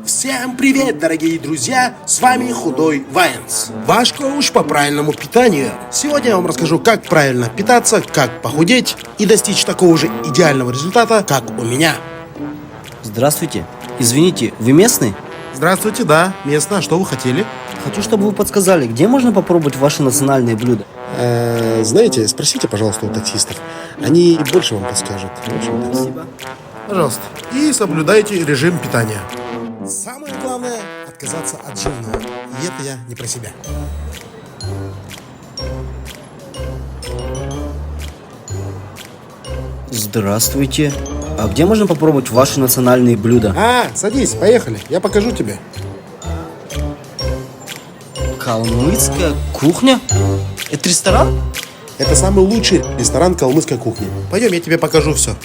Всем привет, дорогие друзья! С вами Худой Вайнс, ваш коуч по правильному питанию. Сегодня я вам расскажу, как правильно питаться, как похудеть и достичь такого же идеального результата, как у меня. Здравствуйте. Извините, вы местный? Здравствуйте, да, местно. Что вы хотели? Хочу, чтобы вы подсказали, где можно попробовать ваши национальные блюда. Знаете, спросите, пожалуйста, у таксистов. Они больше вам подскажут. В общем-то. Спасибо. Пожалуйста. И соблюдайте режим питания. Самое главное – отказаться от жирного. И это я не про себя. Здравствуйте. А где можно попробовать ваши национальные блюда? Садись, поехали. Я покажу тебе. Калмыцкая кухня? Это ресторан? Это самый лучший ресторан калмыцкой кухни. Пойдем, я тебе покажу все.